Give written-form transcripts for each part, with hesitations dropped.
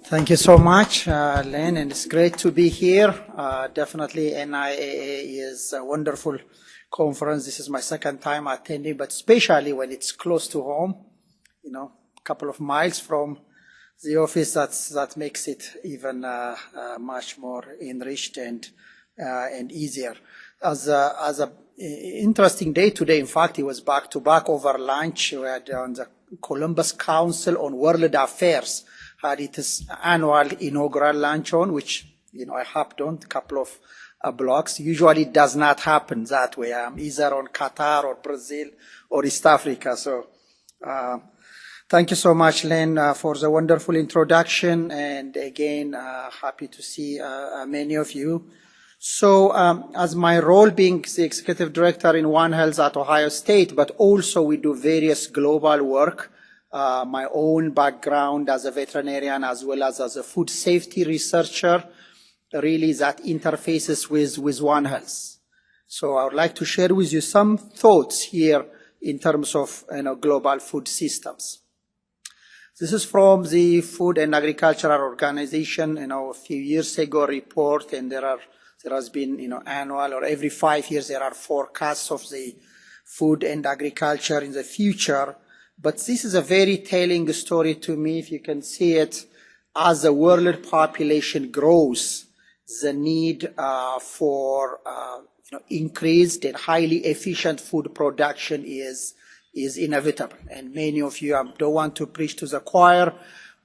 Thank you so much, Len, and it's great to be here. Definitely NIAA is a wonderful conference. This is my second time attending, but especially when it's close to home, you know, a couple of miles from the office, that makes it even much more enriched and easier. As a interesting day today, in fact, it was back-to-back over lunch. We had on the Columbus Council on World Affairs had its annual inaugural lunch on, which, you know, I hopped on a couple of blocks. Usually it does not happen that way. I'm either on Qatar or Brazil or East Africa. So thank you so much, Len, for the wonderful introduction. And again, happy to see many of you. So as my role being the executive director in One Health at Ohio State, but also we do various global work. My own background as a veterinarian as well as a food safety researcher, really that interfaces with One Health. So I would like to share with you some thoughts here in terms of, you know, global food systems. This is from the Food and Agricultural Organization, you know, a few years ago report, and there has been, you know, annual or every 5 years there are forecasts of the food and agriculture in the future. But this is a very telling story to me. If you can see it, as the world population grows, the need for you know, increased and highly efficient food production is inevitable. And many of you don't want to preach to the choir,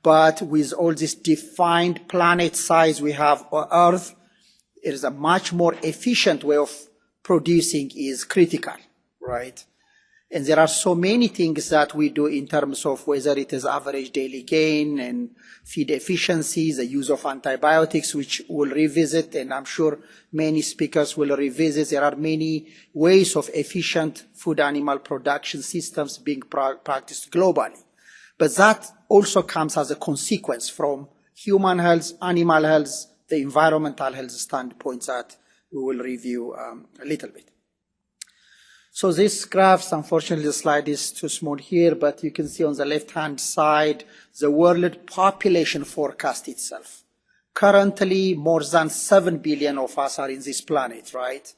but with all this defined planet size we have on Earth, it is a much more efficient way of producing is critical, right? And there are so many things that we do in terms of whether it is average daily gain and feed efficiency, the use of antibiotics, which we'll revisit, and I'm sure many speakers will revisit. There are many ways of efficient food animal production systems being practiced globally. But that also comes as a consequence from human health, animal health, the environmental health standpoints that we will review a little bit. So this graph, unfortunately the slide is too small here, but you can see on the left-hand side, the world population forecast itself. Currently, more than 7 billion of us are in this planet, right?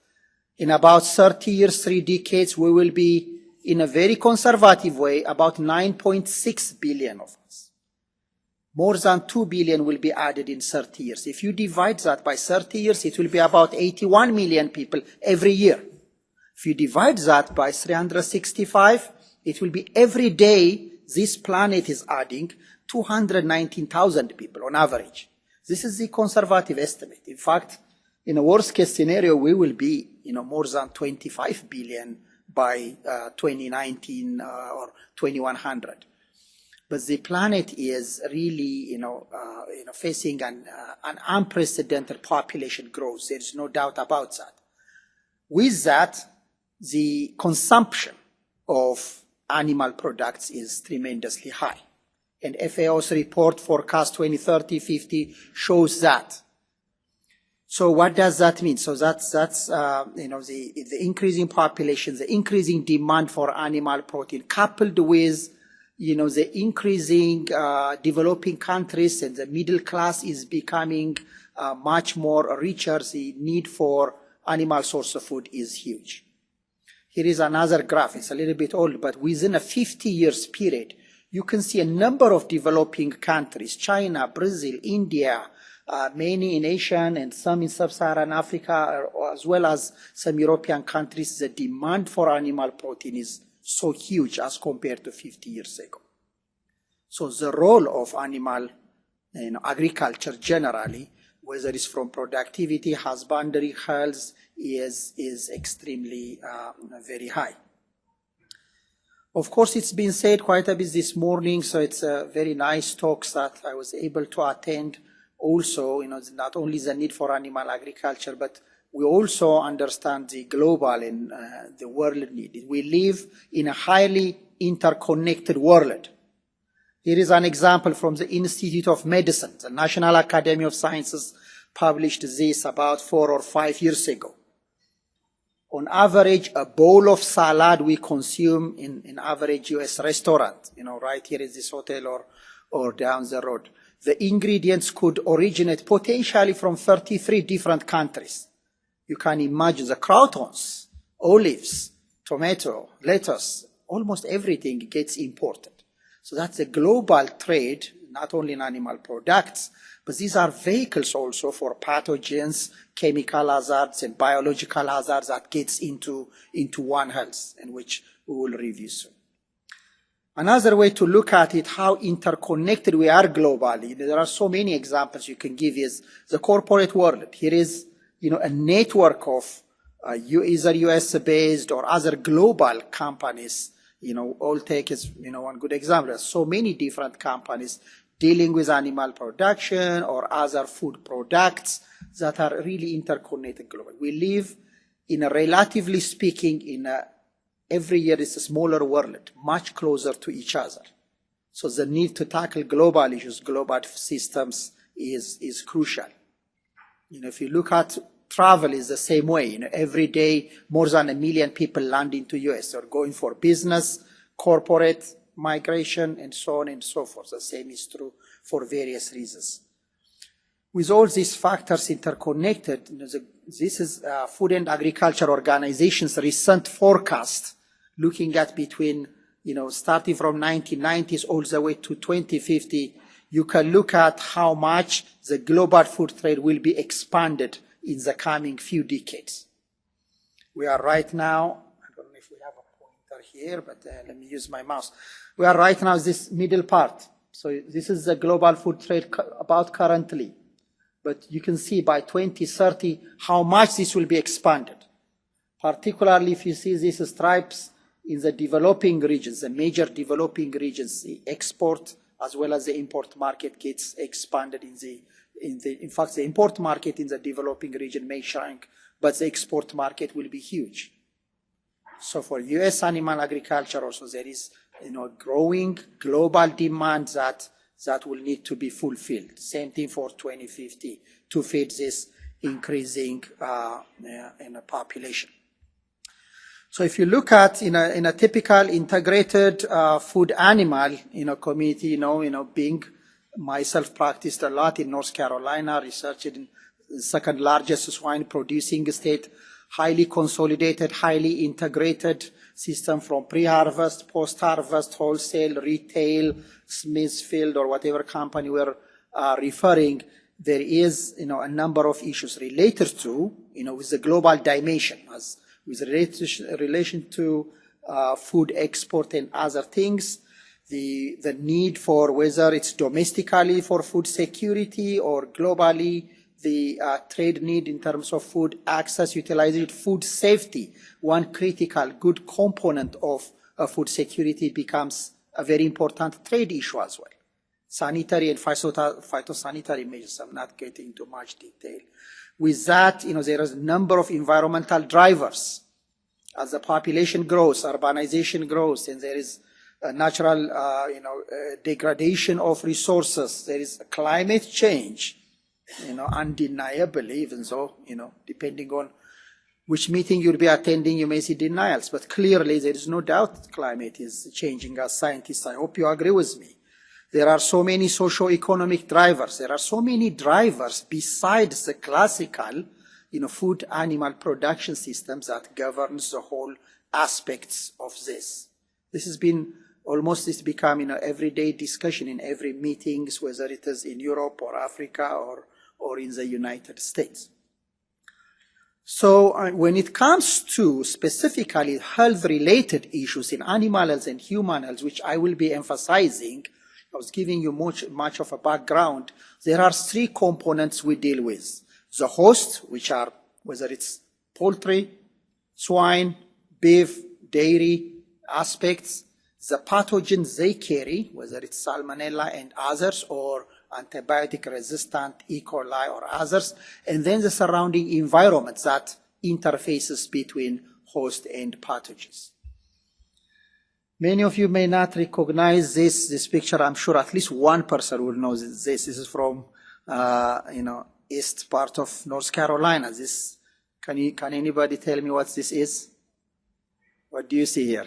In about 30 years, 3 decades, we will be, in a very conservative way, about 9.6 billion of us. More than 2 billion will be added in 30 years. If you divide that by 30 years, it will be about 81 million people every year. If you divide that by 365, it will be every day this planet is adding 219,000 people on average. This is the conservative estimate. In fact, in a worst case scenario, we will be, you know, more than 25 billion by 2019 or 2100. But the planet is really, you know, facing an unprecedented population growth. There is no doubt about that. With that, the consumption of animal products is tremendously high. And FAO's report forecast 2030-50 shows that. So what does that mean? So that's you know, the increasing population, the increasing demand for animal protein, coupled with, you know, the increasing developing countries, and the middle class is becoming much more richer. The need for animal source of food is huge. Here is another graph. It's a little bit old, but within a 50 years period, you can see a number of developing countries, China, Brazil, India, many in Asia and some in sub-Saharan Africa, as well as some European countries. The demand for animal protein is so huge as compared to 50 years ago. So the role of animal, you know, agriculture generally, whether it's from productivity, husbandry, health, is extremely very high. Of course, it's been said quite a bit this morning, so it's a very nice talks that I was able to attend. Also, you know, not only the need for animal agriculture, but we also understand the global and the world need. We live in a highly interconnected world. Here is an example from the Institute of Medicine. The National Academy of Sciences published this about 4 or 5 years ago. On average, a bowl of salad we consume in average U.S. restaurant, you know, right here in this hotel or down the road. The ingredients could originate potentially from 33 different countries. You can imagine the croutons, olives, tomato, lettuce, almost everything gets imported. So that's a global trade, not only in animal products, but these are vehicles also for pathogens, chemical hazards, and biological hazards that gets into One Health, and which we will review soon. Another way to look at it, how interconnected we are globally. There are so many examples you can give is the corporate world. Here is, a network of either US-based or other global companies. Alltech is, one good example. There's so many different companies dealing with animal production or other food products that are really interconnected globally. We live in a, relatively speaking, every year is a smaller world, much closer to each other. So the need to tackle global issues, global systems is crucial. If you look at travel is the same way. Every day more than 1 million people land into US or going for business, corporate migration, and so on and so forth. The same is true for various reasons. With all these factors interconnected, this is Food and Agriculture Organization's recent forecast, looking at between, starting from 1990s all the way to 2050. You can look at how much the global food trade will be expanded in the coming few decades. We are right now, I don't know if we have a pointer here, but let me use my mouse. We are right now this middle part. So this is the global food trade about currently. But you can see by 2030 how much this will be expanded. Particularly if you see these stripes in the developing regions, the major developing regions, the export as well as the import market gets expanded in fact, the import market in the developing region may shrink, but the export market will be huge. So for US animal agriculture also there is, growing global demand that will need to be fulfilled. Same thing for 2050 to feed this increasing population. So if you look at in a typical integrated food animal community, being myself practiced a lot in North Carolina, researched in the second largest swine producing state, highly consolidated, highly integrated system from pre-harvest, post-harvest, wholesale, retail, Smithfield, or whatever company we're referring. There is, a number of issues related to, with the global dimension, as with relation to food export and other things. The need for whether it's domestically for food security or globally, the trade need in terms of food access, utilization, food safety, one critical good component of food security becomes a very important trade issue as well. Sanitary and phytosanitary measures, I'm not getting into much detail. With that, there is a number of environmental drivers. As the population grows, urbanization grows, and there is a natural, degradation of resources. There is climate change, undeniably, even so, depending on which meeting you'll be attending, you may see denials. But clearly, there is no doubt climate is changing as scientists. I hope you agree with me. There are so many socio-economic drivers. There are so many drivers besides the classical, food animal production systems that governs the whole aspects of this. This has been almost, it's become, everyday discussion in every meetings, whether it is in Europe or Africa or in the United States. So when it comes to specifically health-related issues in animal health and human health, which I will be emphasizing, I was giving you much of a background, there are three components we deal with. The host, which are, whether it's poultry, swine, beef, dairy aspects, the pathogens they carry, whether it's Salmonella and others, or antibiotic resistant E. coli or others, and then the surrounding environment that interfaces between host and pathogens. Many of you may not recognize this picture. I'm sure at least one person will know this. This is from, east part of North Carolina. Can anybody tell me what this is? What do you see here?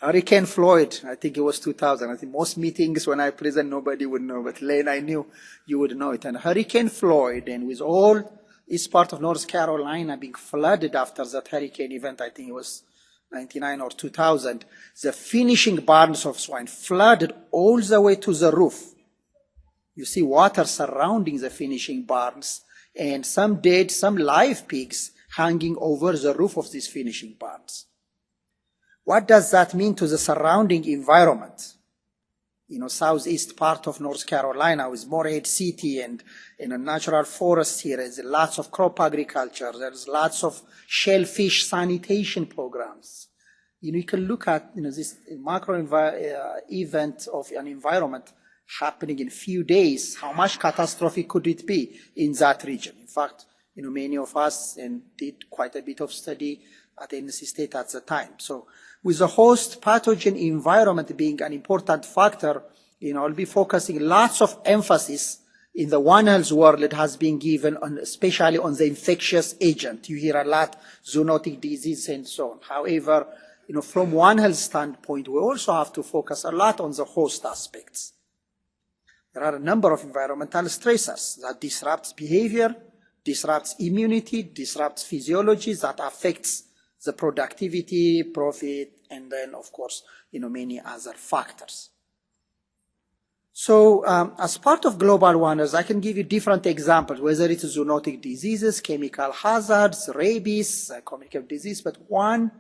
Hurricane Floyd, I think it was 2000. I think most meetings when I present, nobody would know, but Lane, I knew you would know it. And Hurricane Floyd, and with all east part of North Carolina being flooded after that hurricane event, I think it was 99 or 2000, the finishing barns of swine flooded all the way to the roof. You see water surrounding the finishing barns, and some dead, some live pigs hanging over the roof of these finishing barns. What does that mean to the surrounding environment? Southeast part of North Carolina with Morehead City and a natural forest here. There's lots of crop agriculture. There's lots of shellfish sanitation programs. You can look at this macro event of an environment happening in a few days. How much catastrophic could it be in that region? In fact, many of us did quite a bit of study at NC State at the time. So with the host pathogen environment being an important factor, I'll be focusing lots of emphasis in the One Health world. It has been given especially on the infectious agent. You hear a lot, zoonotic disease and so on. However, from One Health standpoint, we also have to focus a lot on the host aspects. There are a number of environmental stressors that disrupts behavior, disrupts immunity, disrupts physiology, that affects the productivity, profit, and then, of course, many other factors. So as part of Global One Health, I can give you different examples, whether it's zoonotic diseases, chemical hazards, rabies, communicable disease, but one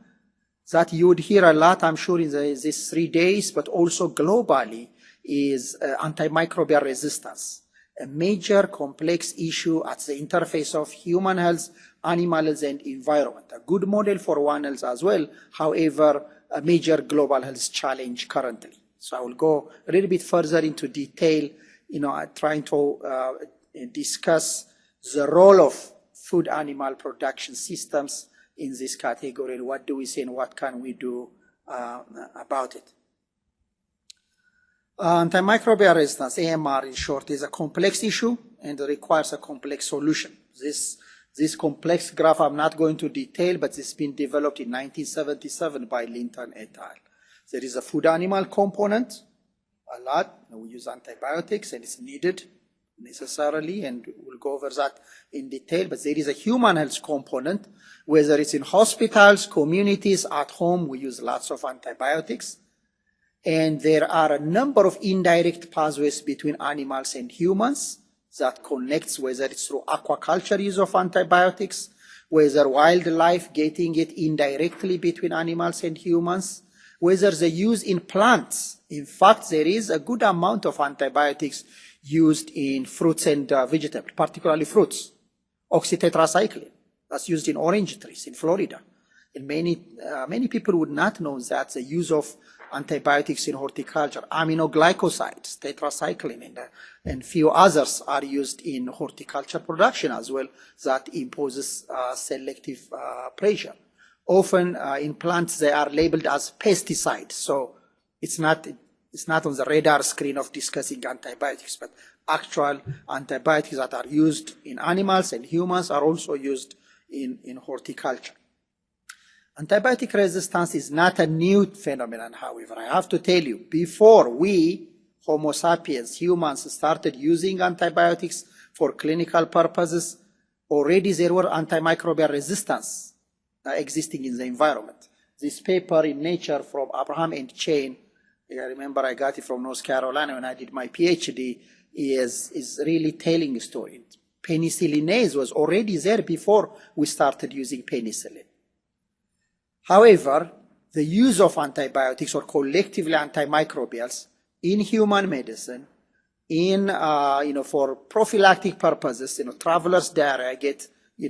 that you would hear a lot, I'm sure, in these 3 days, but also globally, is antimicrobial resistance, a major complex issue at the interface of human health, animal health, and environment. A good model for One Health as well, however, a major global health challenge currently. So I will go a little bit further into detail, trying to discuss the role of food animal production systems in this category. What do we say and what can we do about it? Antimicrobial resistance, AMR in short, is a complex issue and requires a complex solution. This complex graph I'm not going to detail, but it's been developed in 1977 by Linton et al. There is a food animal component, a lot. We use antibiotics and it's needed necessarily, and we'll go over that in detail. But there is a human health component, whether it's in hospitals, communities, at home, we use lots of antibiotics. And there are a number of indirect pathways between animals and humans that connects, whether it's through aquaculture use of antibiotics, whether wildlife getting it indirectly between animals and humans, whether the use in plants. In fact, there is a good amount of antibiotics used in fruits and vegetables, particularly fruits. Oxytetracycline, that's used in orange trees in Florida. And many people would not know that the use of antibiotics in horticulture, aminoglycosides, tetracycline, and few others are used in horticulture production as well, that imposes selective pressure. Often in plants they are labeled as pesticides, so it's not on the radar screen of discussing antibiotics, but actual antibiotics that are used in animals and humans are also used in horticulture. Antibiotic resistance is not a new phenomenon, however. I have to tell you, before we, Homo sapiens, humans, started using antibiotics for clinical purposes, already there were antimicrobial resistance existing in the environment. This paper in Nature from Abraham and Chain, I remember I got it from North Carolina when I did my PhD, is really telling a story. Penicillinase was already there before we started using penicillin. However, the use of antibiotics or collectively antimicrobials in human medicine, for prophylactic purposes, travelers diarrhea,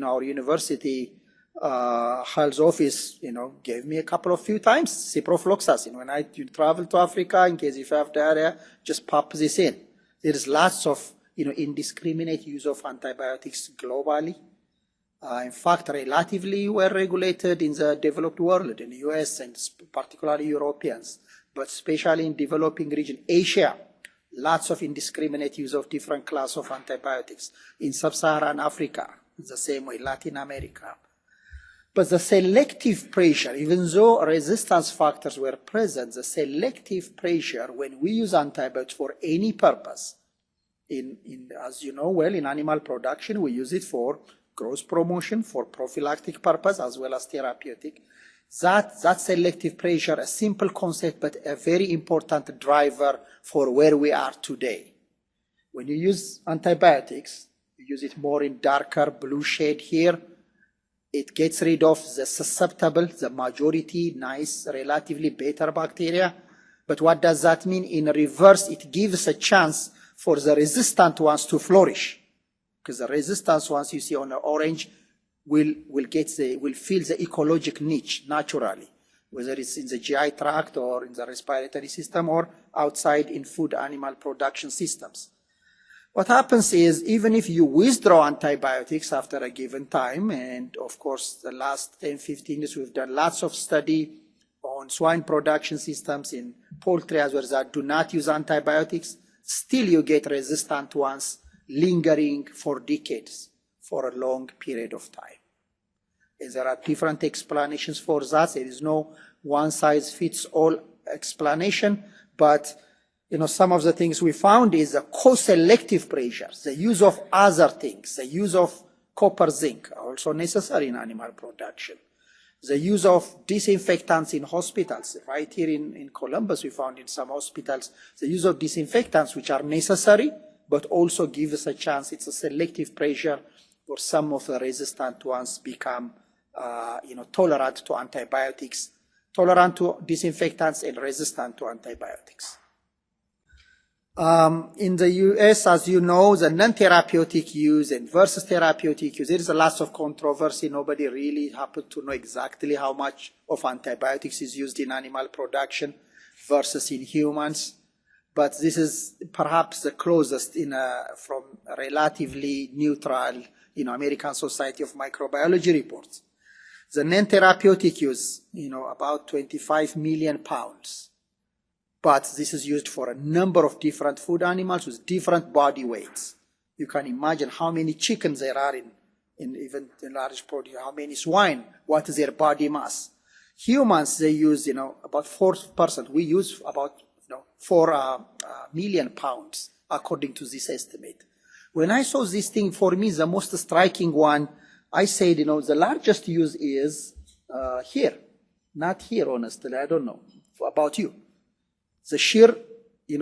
our university health office, gave me a few times ciprofloxacin. When I travel to Africa, in case if you have diarrhea, just pop this in. There is lots of, indiscriminate use of antibiotics globally. In fact, relatively well regulated in the developed world, in the U.S. and particularly Europeans, but especially in developing region, Asia, lots of indiscriminate use of different class of antibiotics. In sub-Saharan Africa, the same way, Latin America. But the selective pressure, even though resistance factors were present, the selective pressure, when we use antibiotics for any purpose, as you know well, in animal production, we use it for growth promotion, for prophylactic purpose, as well as therapeutic. That selective pressure, a simple concept, but a very important driver for where we are today. When you use antibiotics, you use it more in darker blue shade here. It gets rid of the susceptible, the majority, nice, relatively better bacteria. But what does that mean? In reverse, it gives a chance for the resistant ones to flourish. Because the resistant ones you see on the orange will fill the ecologic niche naturally, whether it's in the GI tract or in the respiratory system or outside in food animal production systems. What happens is, even if you withdraw antibiotics after a given time, and of course the last 10, 15 years we've done lots of study on swine production systems in poultry as well that do not use antibiotics, still you get resistant ones lingering for decades, for a long period of time. And there are different explanations for that. There is no one-size-fits-all explanation, but some of the things we found is the co-selective pressures, the use of other things, the use of copper, zinc, also necessary in animal production. The use of disinfectants in hospitals. Right here in Columbus, we found in some hospitals, the use of disinfectants, which are necessary, but also give us a chance. It's a selective pressure where some of the resistant ones become tolerant to antibiotics, tolerant to disinfectants, and resistant to antibiotics. In the U.S., as you know, the non-therapeutic use and versus therapeutic use, there is a lot of controversy. Nobody really happened to know exactly how much of antibiotics is used in animal production versus in humans. But this is perhaps the closest from relatively neutral, American Society of Microbiology reports. The non-therapeutic use, about 25 million pounds. But this is used for a number of different food animals with different body weights. You can imagine how many chickens there are in even in large produce, how many swine, what is their body mass. Humans, they use, about 4%. We use about 4 million pounds, according to this estimate. When I saw this thing, for me, the most striking one, I said, the largest use is here. Not here, honestly, I don't know about you. The sheer,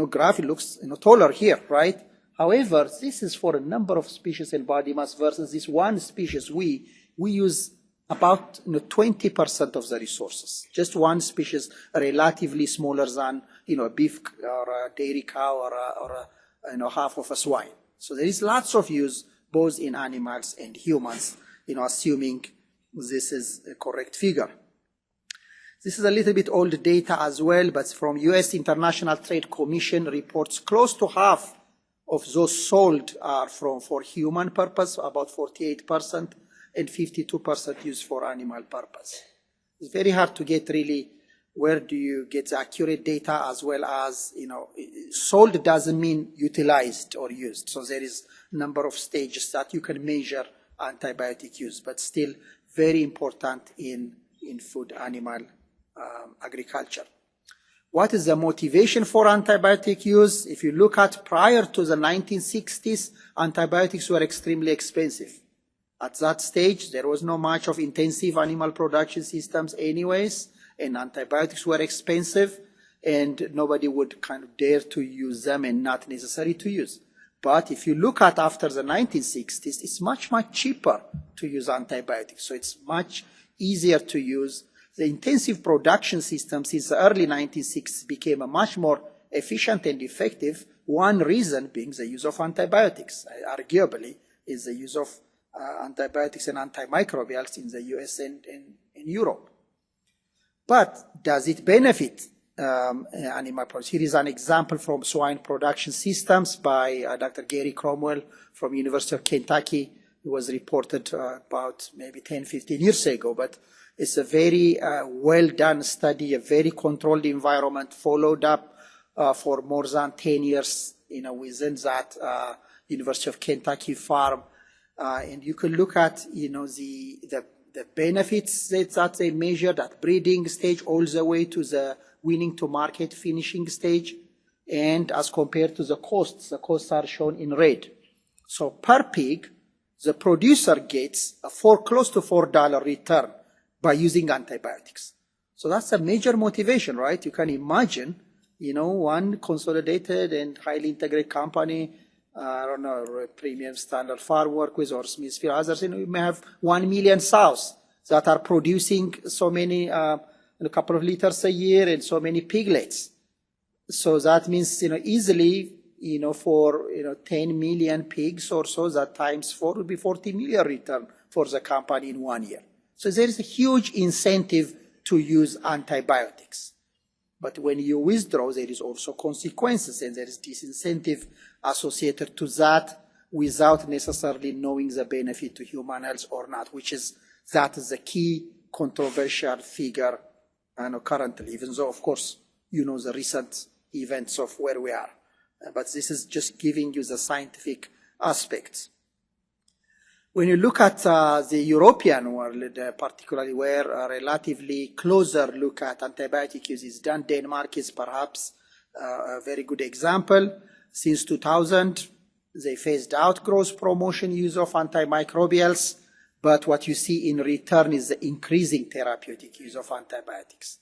graph, it looks, taller here, right? However, this is for a number of species and body mass versus this one species. We use about 20% of the resources. Just one species, relatively smaller than, a beef or a dairy cow or half of a swine. So there is lots of use both in animals and humans, assuming this is a correct figure. This is a little bit old data as well, but from U.S. International Trade Commission reports, close to half of those sold are for human purpose, about 48%, and 52% used for animal purpose. It's very hard to get really where do you get the accurate data, as well as, sold doesn't mean utilized or used. So there is a number of stages that you can measure antibiotic use, but still very important in food animal agriculture. What is the motivation for antibiotic use? If you look at prior to the 1960s, antibiotics were extremely expensive. At that stage, there was not much of intensive animal production systems anyways, and antibiotics were expensive, and nobody would kind of dare to use them and not necessary to use. But if you look at after the 1960s, it's much, much cheaper to use antibiotics. So it's much easier to use. The intensive production system since the early 1960s became a much more efficient and effective. One reason being the use of antibiotics, arguably, is the use of antibiotics and antimicrobials in the US and in Europe. But does it benefit animal products? Here is an example from swine production systems by Dr. Gary Cromwell from University of Kentucky. It was reported about maybe 10, 15 years ago, but it's a very well-done study, a very controlled environment, followed up for more than 10 years, within that University of Kentucky farm. And you can look at, the the benefits that they measured at breeding stage all the way to the winning to market finishing stage, and as compared to the costs are shown in red. So per pig, the producer gets close to $4 return by using antibiotics. So that's a major motivation, right? You can imagine, one consolidated and highly integrated company, I don't know, Premium Standard Farm work with, or Smithfield, others, you may have 1 million sows that are producing so many, a couple of liters a year and so many piglets. So that means, easily, for, 10 million pigs or so, that times 4 would be 40 million return for the company in 1 year. So there is a huge incentive to use antibiotics. But when you withdraw, there is also consequences, and there is disincentive associated to that without necessarily knowing the benefit to human health or not, that is the key controversial figure currently, even though, of course, the recent events of where we are. But this is just giving you the scientific aspects. When you look at the European world, particularly where a relatively closer look at antibiotic use is done, Denmark is perhaps a very good example. Since 2000, they phased out gross promotion use of antimicrobials, but what you see in return is the increasing therapeutic use of antibiotics.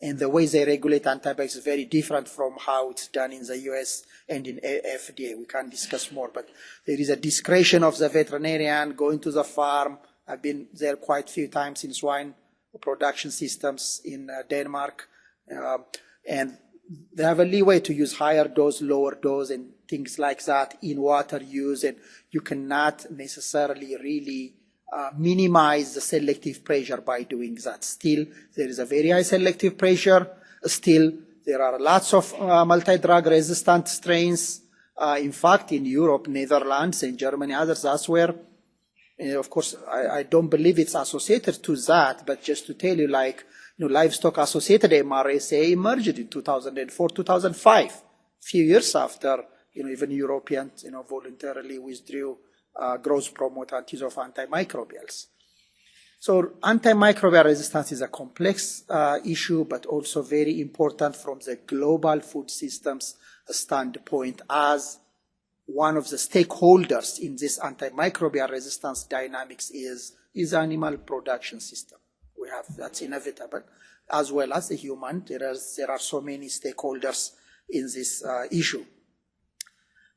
And the way they regulate antibiotics is very different from how it's done in the US and in FDA. We can discuss more, but there is a discretion of the veterinarian going to the farm. I've been there quite a few times in swine production systems in Denmark. And they have a leeway to use higher dose, lower dose, and things like that in water use. And you cannot necessarily really minimize the selective pressure by doing that. Still, there is a very high selective pressure. Still, there are lots of multi-drug resistant strains. In fact, in Europe, Netherlands and Germany, others, that's where, of course, I don't believe it's associated to that, but just to tell you, Livestock associated MRSA emerged in 2004, 2005, few years after, even Europeans, voluntarily withdrew gross promotant use of antimicrobials. So antimicrobial resistance is a complex issue, but also very important from the global food systems standpoint as one of the stakeholders in this antimicrobial resistance dynamics is animal production system. That's inevitable, as well as the human. There are so many stakeholders in this issue.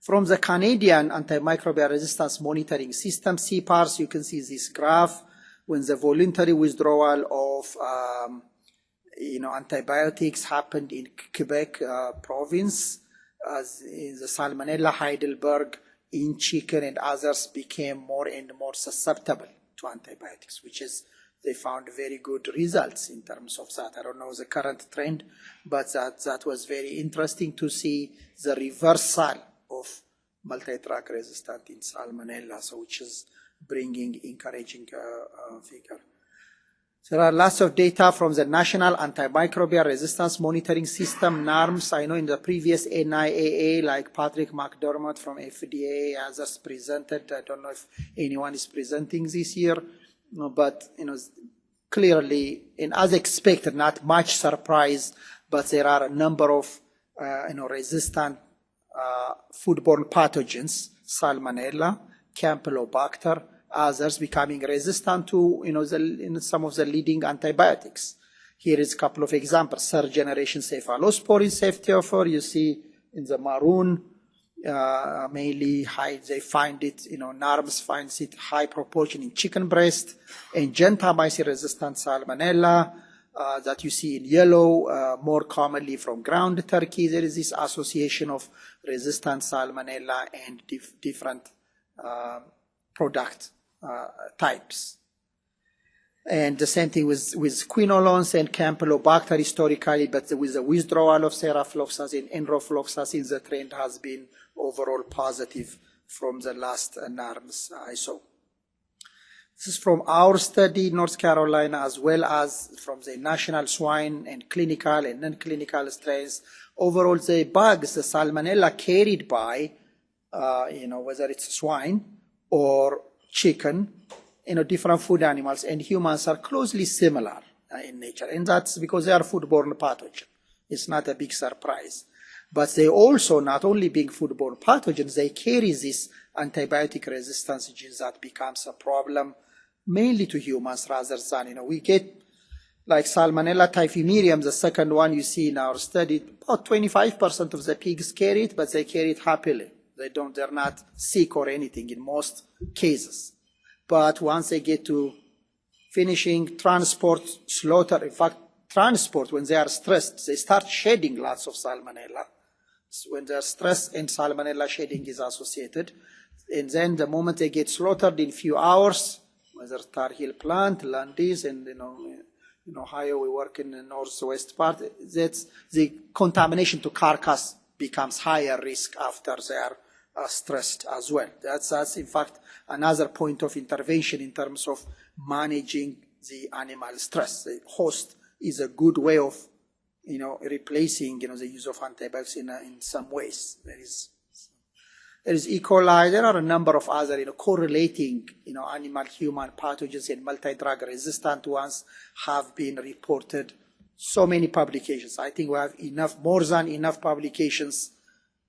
From the Canadian Antimicrobial Resistance Monitoring System, CPARS, you can see this graph when the voluntary withdrawal of antibiotics happened in Quebec province, as in the Salmonella, Heidelberg, in chicken and others became more and more susceptible to antibiotics, they found very good results in terms of that. I don't know the current trend, but that was very interesting to see the reversal of multi-drug resistant in Salmonella, which is bringing encouraging figure. There are lots of data from the National Antimicrobial Resistance Monitoring System, NARMS. I know in the previous NIAA, like Patrick McDermott from FDA, others presented. I don't know if anyone is presenting this year, but clearly, and as expected, not much surprise, but there are a number of resistant foodborne pathogens, Salmonella, Campylobacter, others becoming resistant to some of the leading antibiotics. Here is a couple of examples. Third generation cephalosporin, Ceftiofur, you see in the maroon, mainly high, they find it, NARMS finds it high proportion in chicken breast, and Gentamicin resistant Salmonella, that you see in yellow, more commonly from ground turkey. There is this association of resistant Salmonella and different product types. And the same thing with quinolones and Campylobacter historically, but with the withdrawal of serafloxacin and enrofloxacin, the trend has been overall positive from the last NARMS I saw. This is from our study in North Carolina, as well as from the national swine and clinical and non-clinical strains. Overall, the bugs, the Salmonella carried by, whether it's swine or chicken, different food animals and humans are closely similar in nature. And that's because they are foodborne pathogens. It's not a big surprise. But they also, not only being foodborne pathogens, they carry this antibiotic resistance genes that becomes a problem mainly to humans rather than, we get like Salmonella typhimurium, the second one you see in our study, about 25% of the pigs carry it, but they carry it happily. They're not sick or anything in most cases. But once they get to finishing, transport, slaughter, in fact, transport, when they are stressed, they start shedding lots of Salmonella. When they're stressed and Salmonella shedding is associated. And then the moment they get slaughtered in few hours, whether Tar Heel plant, Landis, and in Ohio, we work in the northwest part, that's the contamination to carcass becomes higher risk after they are stressed as well. That's in fact another point of intervention in terms of managing the animal stress. The host is a good way of, replacing, the use of antibiotics in some ways. There is E. coli. There are a number of other, correlating, animal-human pathogens and multi-drug resistant ones have been reported. So many publications. I think we have more than enough publications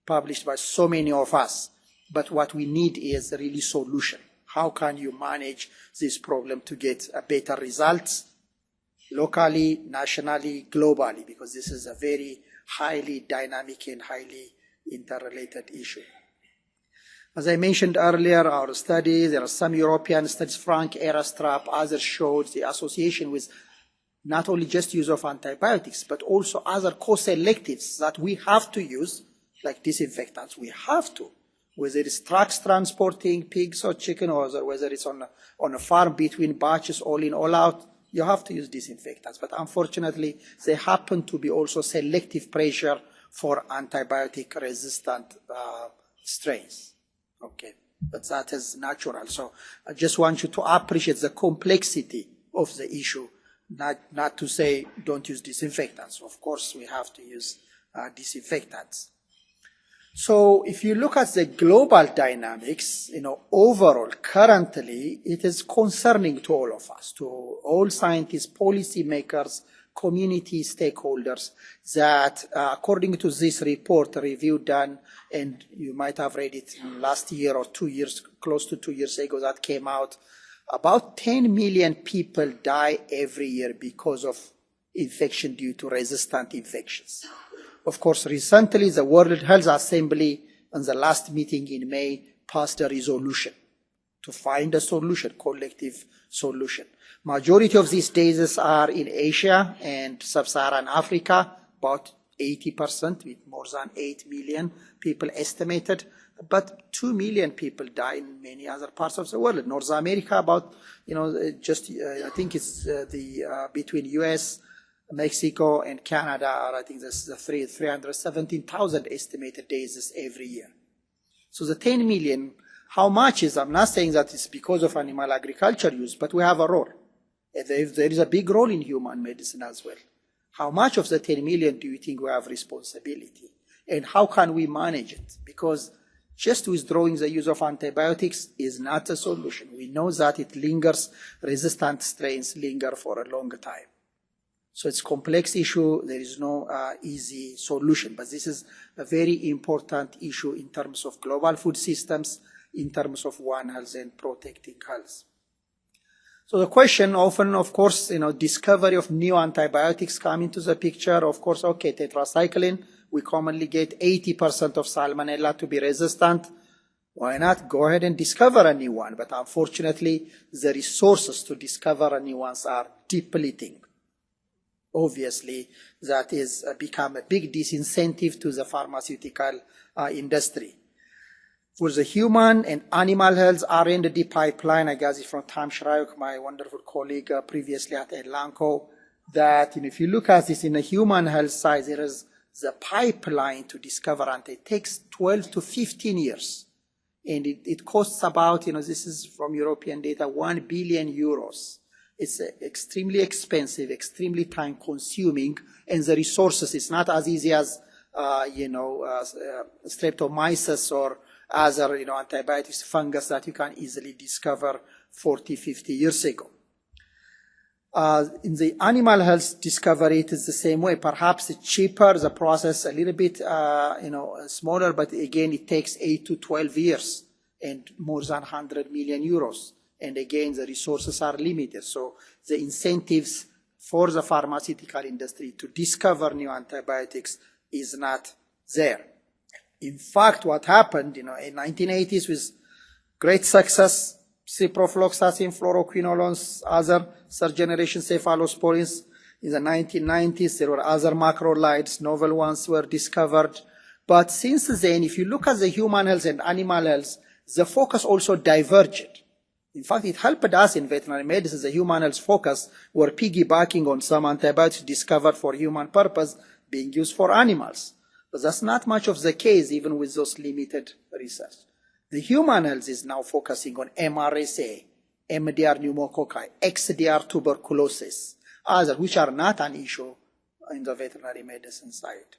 published by so many of us. But what we need is really solution. How can you manage this problem to get a better results locally, nationally, globally? Because this is a very highly dynamic and highly interrelated issue. As I mentioned earlier, our studies, there are some European studies, Frank, Erastrap, others showed the association with not only just use of antibiotics, but also other co-selectives that we have to use, like disinfectants. We have to, whether it's trucks transporting pigs or chicken, or whether it's on a farm between batches, all in, all out, you have to use disinfectants. But unfortunately, they happen to be also selective pressure for antibiotic-resistant strains. Okay, but that is natural. So I just want you to appreciate the complexity of the issue, not to say don't use disinfectants. Of course, we have to use disinfectants. So if you look at the global dynamics, overall, currently, it is concerning to all of us, to all scientists, policymakers, community stakeholders, that according to this report, a review done, and you might have read it last year or 2 years, close to 2 years ago, that came out, about 10 million people die every year because of infection due to resistant infections. Of course, recently, the World Health Assembly, in the last meeting in May, passed a resolution to find a solution, collective solution. Majority of these cases are in Asia and Sub-Saharan Africa, about 80%, with more than 8 million people estimated. But 2 million people die in many other parts of the world. North America, about, I think it's between U.S., Mexico, and Canada, are, I think there's 317,000 estimated cases every year. So the 10 million, how much is, I'm not saying that it's because of animal agriculture use, but we have a role. There is a big role in human medicine as well. How much of the 10 million do you think we have responsibility? And how can we manage it? Because just withdrawing the use of antibiotics is not a solution. We know that it lingers, resistant strains linger for a long time. So it's a complex issue. There is no easy solution. But this is a very important issue in terms of global food systems, in terms of One Health and protecting health. So the question often, of course, discovery of new antibiotics come into the picture. Of course, okay, tetracycline, we commonly get 80% of Salmonella to be resistant. Why not go ahead and discover a new one? But unfortunately, the resources to discover a new ones are depleting. Obviously, that is become a big disincentive to the pharmaceutical industry. For the human and animal health R&D pipeline, I guess it's from Tom Schreich, my wonderful colleague previously at Elanco, that if you look at this in the human health side, there is the pipeline to discover, and it takes 12 to 15 years. And it costs about, this is from European data, 1 billion euros. It's extremely expensive, extremely time consuming, and the resources, it's not as easy as, streptomyces or other, antibiotics, fungus that you can easily discover 40, 50 years ago. In the animal health discovery, it is the same way. Perhaps it's cheaper, the process a little bit, smaller, but again, it takes 8 to 12 years and more than 100 million euros. And again, the resources are limited. So the incentives for the pharmaceutical industry to discover new antibiotics is not there. In fact, what happened, in 1980s with great success, ciprofloxacin, fluoroquinolones, other third-generation cephalosporins. In the 1990s, there were other macrolides, novel ones were discovered. But since then, if you look at the human health and animal health, the focus also diverged. In fact, it helped us in veterinary medicine, the human health focus, were piggybacking on some antibiotics discovered for human purpose being used for animals. But that's not much of the case, even with those limited research. The human health is now focusing on MRSA, MDR pneumococci, XDR tuberculosis, others which are not an issue in the veterinary medicine side.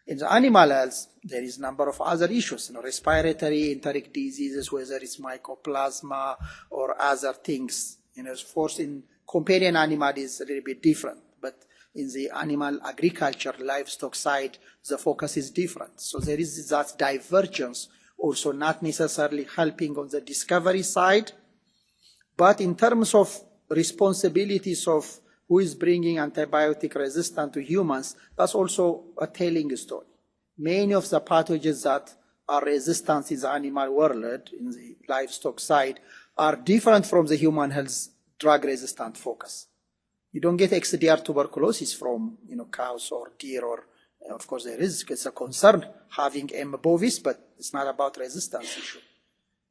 In the animal health, there is a number of other issues, respiratory enteric diseases, whether it's mycoplasma or other things. Of course, in companion animal is a little bit different, but in the animal agriculture, livestock side, the focus is different. So there is that divergence, also not necessarily helping on the discovery side, but in terms of responsibilities of who is bringing antibiotic resistance to humans, that's also a telling story. Many of the pathogens that are resistant in the animal world, in the livestock side, are different from the human health drug-resistant focus. You don't get XDR tuberculosis from cows or deer, or of course there is, it's a concern having M. bovis, but it's not about resistance issue.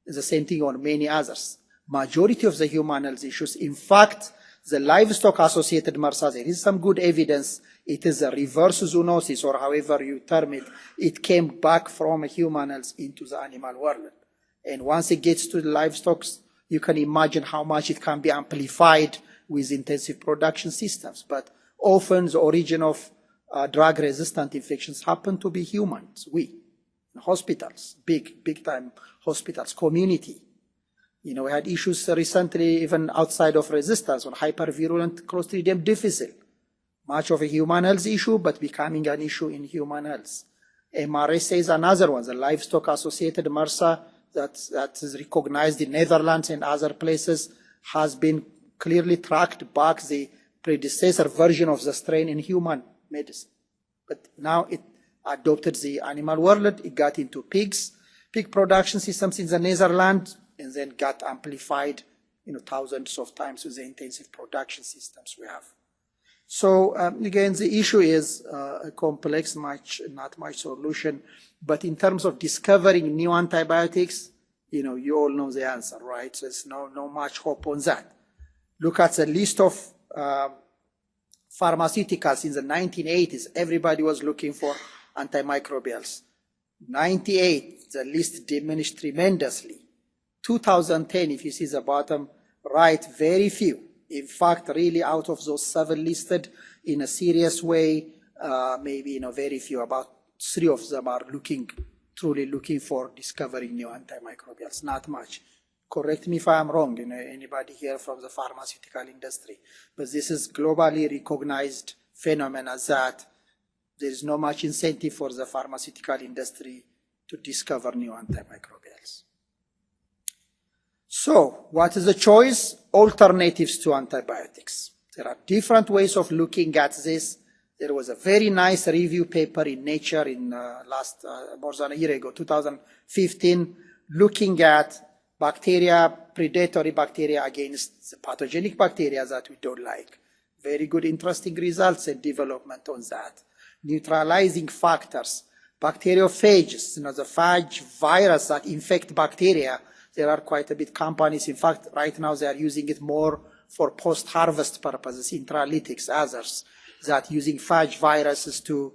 It's the same thing on many others. Majority of the human health issues, in fact, the livestock-associated MRSA, there is some good evidence it is a reverse zoonosis, or however you term it. It came back from human health into the animal world. And once it gets to the livestock, you can imagine how much it can be amplified with intensive production systems. But often the origin of drug-resistant infections happen to be humans, hospitals, big time hospitals, community. We had issues recently, even outside of resistance, on hypervirulent Clostridium difficile. Much of a human health issue, but becoming an issue in human health. MRSA is another one, the livestock-associated MRSA that is recognized in Netherlands and other places, has been clearly tracked back the predecessor version of the strain in human medicine. But now it adopted the animal world, it got into pig production systems in the Netherlands, and then got amplified, thousands of times with the intensive production systems we have. So again, the issue is complex, not much solution. But in terms of discovering new antibiotics, you all know the answer, right? So there's no much hope on that. Look at the list of pharmaceuticals in the 1980s. Everybody was looking for antimicrobials. 98, the list diminished tremendously. 2010, if you see the bottom right, very few. In fact, really out of those 7 listed in a serious way, maybe very few, about 3 of them are truly looking for discovering new antimicrobials, not much. Correct me if I'm wrong, anybody here from the pharmaceutical industry. But this is globally recognized phenomena that there is no much incentive for the pharmaceutical industry to discover new antimicrobials. So, what is the choice? Alternatives to antibiotics. There are different ways of looking at this. There was a very nice review paper in Nature in more than a year ago, 2015, looking at bacteria, predatory bacteria against the pathogenic bacteria that we don't like. Very good, interesting results and development on that. Neutralizing factors, bacteriophages, the phage virus that infect bacteria. There are quite a bit companies, in fact, right now they are using it more for post-harvest purposes, intralytics, others, that using phage viruses to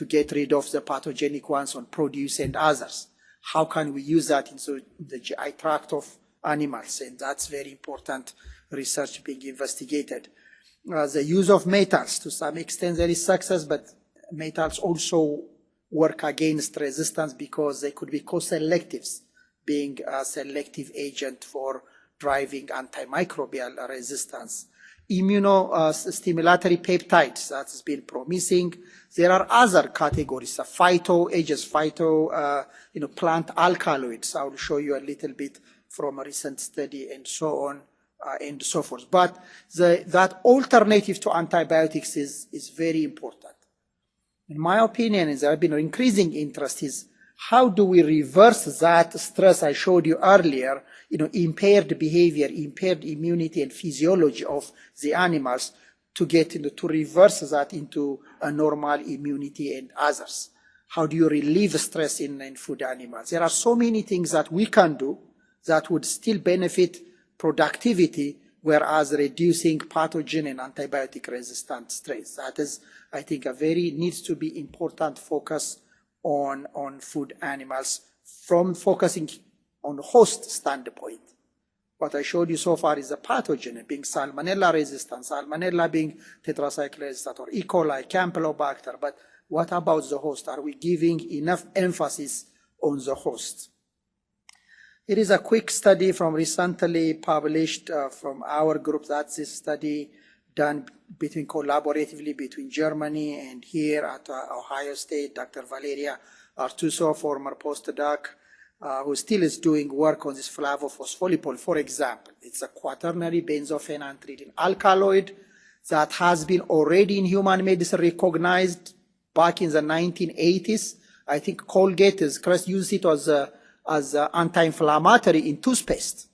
get rid of the pathogenic ones on produce and others. How can we use that into the GI tract of animals? And that's very important research being investigated. The use of metals, to some extent there is success, but metals also work against resistance because they could be co-selectives, being a selective agent for driving antimicrobial resistance. Immunostimulatory peptides, that has been promising. There are other categories, plant alkaloids. I will show you a little bit from a recent study and so on and so forth. But that alternative to antibiotics is very important. In my opinion, there has been an increasing interest is how do we reverse that stress I showed you earlier, impaired behavior, impaired immunity and physiology of the animals to get to reverse that into a normal immunity and others. How do you relieve stress in food animals? There are so many things that we can do that would still benefit productivity, whereas reducing pathogen and antibiotic resistant strains. That is, I think, needs to be important focus on food animals from focusing on host standpoint. What I showed you so far is the pathogen being Salmonella resistant, Salmonella being tetracycline resistant, or E. coli, Campylobacter. But what about the host? Are we giving enough emphasis on the host? Here is a quick study from recently published from our group. That's a study done collaboratively between Germany and here at Ohio State. Dr. Valeria Artuso, former postdoc, who still is doing work on this flavophospholipol, for example. It's a quaternary benzophenone-treating alkaloid that has been already in human medicine recognized back in the 1980s. I think Colgate used it as anti-inflammatory in toothpaste.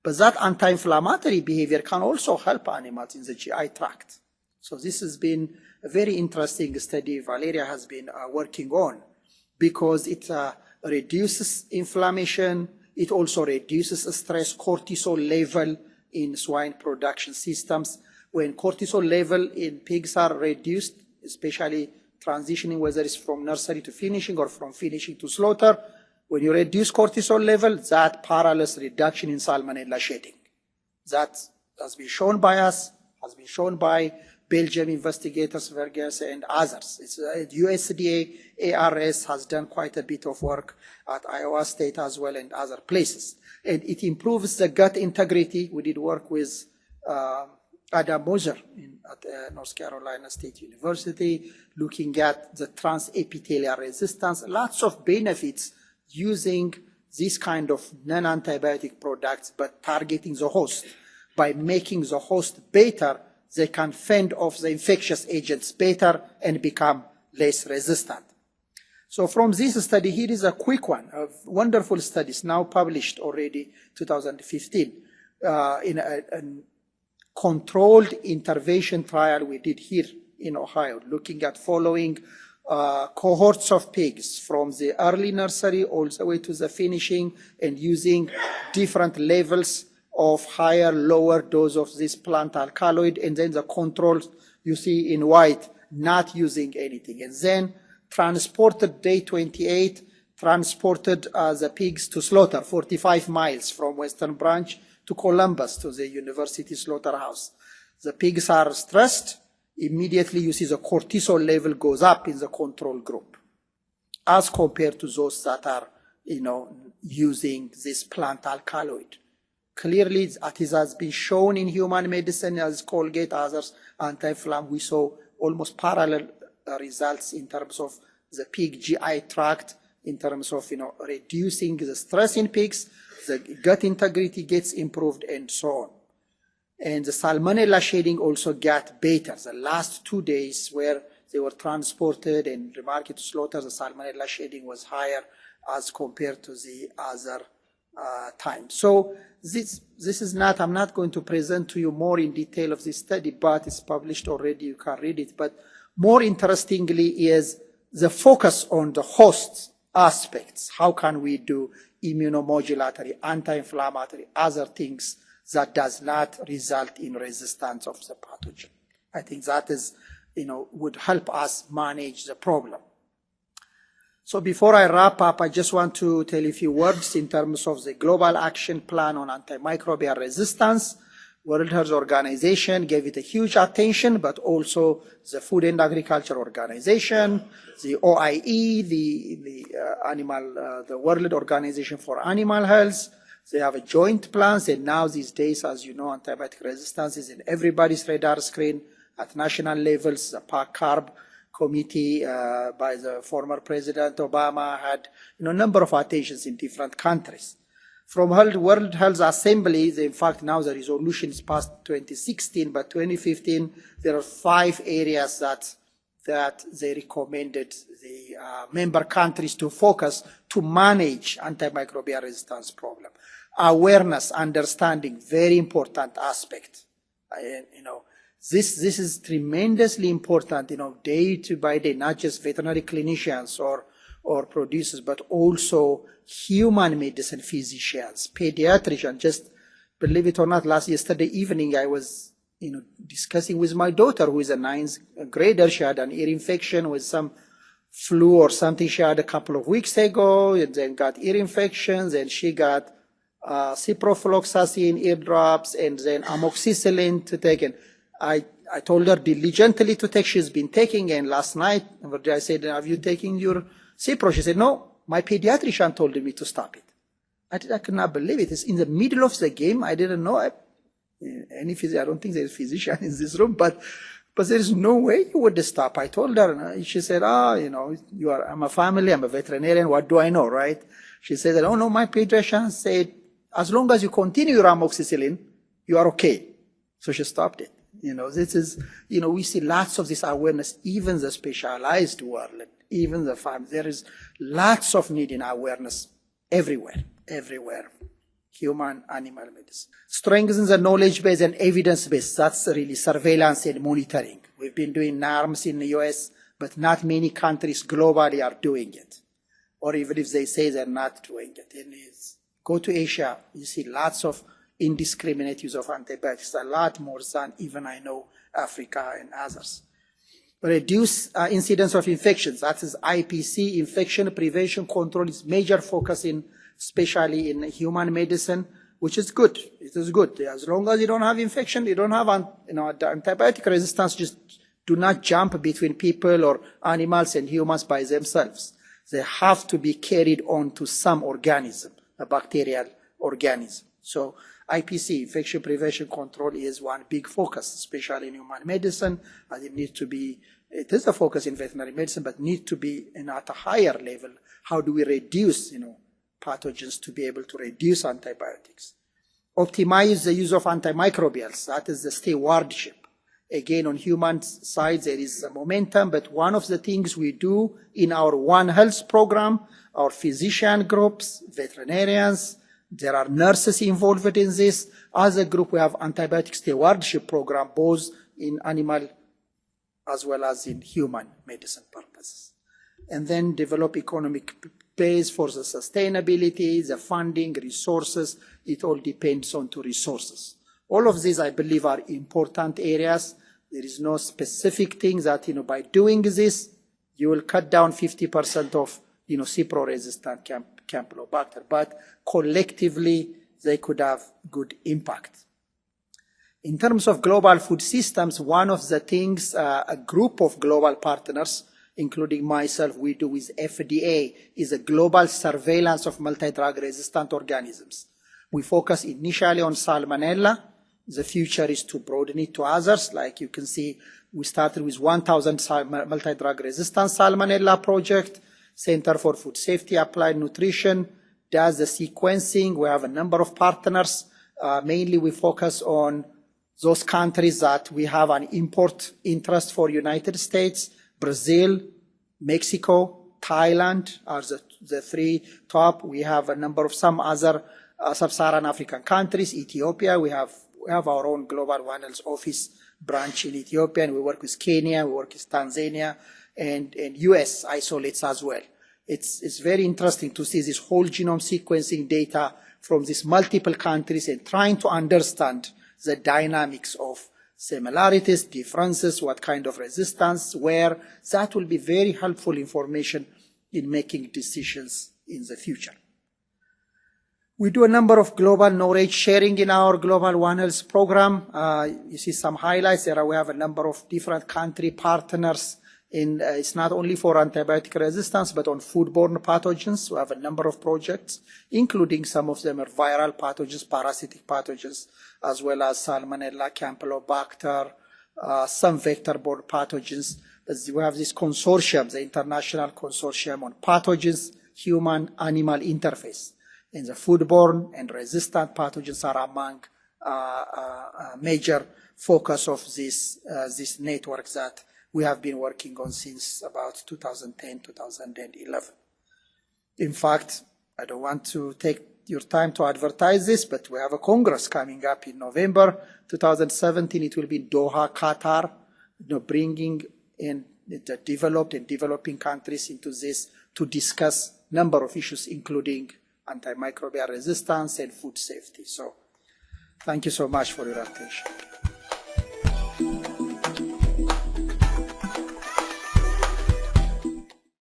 But that anti-inflammatory behavior can also help animals in the GI tract. So this has been a very interesting study Valeria has been working on, because it reduces inflammation. It also reduces stress cortisol level in swine production systems. When cortisol level in pigs are reduced, especially transitioning whether it's from nursery to finishing or from finishing to slaughter, when you reduce cortisol level, that parallels reduction in Salmonella shedding. That has been shown by us, has been shown by Belgium investigators, Vergers, and others. It's USDA, ARS has done quite a bit of work at Iowa State as well and other places. And it improves the gut integrity. We did work with Adam Moser at North Carolina State University, looking at the transepithelial resistance, lots of benefits using this kind of non-antibiotic products, but targeting the host. By making the host better, they can fend off the infectious agents better and become less resistant. So from this study, here is a quick one of wonderful studies now published already 2015 in a controlled intervention trial we did here in Ohio, looking at following cohorts of pigs from the early nursery all the way to the finishing, and using different levels of higher, lower dose of this plant alkaloid, and then the controls you see in white, not using anything. And then transported day 28, transported the pigs to slaughter 45 miles from Western Branch to Columbus to the university slaughterhouse. The pigs are stressed. Immediately you see the cortisol level goes up in the control group as compared to those that are, using this plant alkaloid. Clearly, it has been shown in human medicine as Colgate, others, anti-inflammatory. We saw almost parallel results in terms of the pig GI tract, in terms of, reducing the stress in pigs, the gut integrity gets improved, and so on. And the Salmonella shedding also got better. The last 2 days where they were transported and remarked to slaughter, the Salmonella shedding was higher as compared to the other time. So this is not, I'm not going to present to you more in detail of this study, but it's published already, you can read it. But more interestingly is the focus on the host aspects. How can we do immunomodulatory, anti-inflammatory, other things that does not result in resistance of the pathogen? I think that is, would help us manage the problem. So before I wrap up, I just want to tell you a few words in terms of the Global Action Plan on Antimicrobial Resistance. World Health Organization gave it a huge attention, but also the Food and Agriculture Organization, the OIE, the World Organization for Animal Health, They have a joint plans, and now these days, as you know, antibiotic resistance is in everybody's radar screen at national levels. The PAC-CARB committee by the former President Obama had a number of attentions in different countries. From World Health Assembly, in fact, now the resolution is past 2016, but 2015, there are 5 areas that they recommended the member countries to focus to manage antimicrobial resistance problem. Awareness, understanding, very important aspect. This is tremendously important, day by day, not just veterinary clinicians or producers, but also human medicine physicians, pediatricians. Just believe it or not, yesterday evening I was discussing with my daughter, who is a 9th grader. She had an ear infection with some flu or something she had a couple of weeks ago, and then got ear infections, and she got ciprofloxacin ear drops, and then amoxicillin to take. And I told her diligently to take. She's been taking, and last night I said, have you taken your Cipro? She said, no, my pediatrician told me to stop it. I could not believe it. It's in the middle of the game. I didn't know I don't think there's a physician in this room, but there is no way you would stop. I told her, she said, I'm a family, I'm a veterinarian, what do I know, right? She said, oh no, my pediatrician said, as long as you continue your amoxicillin, you are okay. So she stopped it. This is, we see lots of this awareness, even the specialized world, even the farm. There is lots of need in awareness everywhere. Human, animal medicine. Strengthens the knowledge base and evidence base. That's really surveillance and monitoring. We've been doing NARMs in the US, but not many countries globally are doing it. Or even if they say they're not doing it. Go to Asia, you see lots of indiscriminate use of antibiotics, a lot more than even I know Africa and others. Reduce incidence of infections. That is IPC, infection prevention control, is major focus especially in human medicine, which is good. It is good. As long as you don't have infection, you don't have antibiotic resistance, just do not jump between people or animals and humans by themselves. They have to be carried on to some organism, a bacterial organism. So IPC, infection prevention control, is one big focus, especially in human medicine, and it is a focus in veterinary medicine, but need to be at a higher level. How do we reduce, pathogens to be able to reduce antibiotics? Optimize the use of antimicrobials. That is the stewardship. Again, on human side, there is a momentum, but one of the things we do in our One Health program, our physician groups, veterinarians, there are nurses involved in this. As a group, we have antibiotic stewardship program, both in animal as well as in human medicine purposes. And then develop economic base for the sustainability, the funding, resources. It all depends on the resources. All of these, I believe, are important areas. There is no specific thing that, by doing this, you will cut down 50% of, Cipro-resistant Campylobacter, but collectively, they could have good impact. In terms of global food systems, one of the things a group of global partners, including myself, we do with FDA, is a global surveillance of multi-drug resistant organisms. We focus initially on Salmonella. The future is to broaden it to others. Like you can see, we started with 1,000 multi-drug resistant Salmonella project. Center for Food Safety Applied Nutrition does the sequencing. We have a number of partners. Mainly we focus on those countries that we have an import interest for. United States, Brazil, Mexico, Thailand are the 3 top. We have a number of some other sub-Saharan African countries. Ethiopia, we have our own Global One Health office branch in Ethiopia, and we work with Kenya, we work with Tanzania, and U.S. isolates as well. It's very interesting to see this whole genome sequencing data from these multiple countries and trying to understand the dynamics of similarities, differences, what kind of resistance, where. That will be very helpful information in making decisions in the future. We do a number of global knowledge sharing in our Global One Health program. You see some highlights there. We have a number of different country partners It's not only for antibiotic resistance, but on foodborne pathogens. We have a number of projects, including some of them are viral pathogens, parasitic pathogens, as well as Salmonella, Campylobacter, some vector-borne pathogens. We have this consortium, the International Consortium on Pathogens, Human-Animal Interface. And the foodborne and resistant pathogens are among major focus of this network that we have been working on since about 2010, 2011. In fact, I don't want to take your time to advertise this, but we have a Congress coming up in November 2017. It will be in Doha, Qatar, bringing in the developed and developing countries into this to discuss a number of issues, including antimicrobial resistance and food safety. So thank you so much for your attention.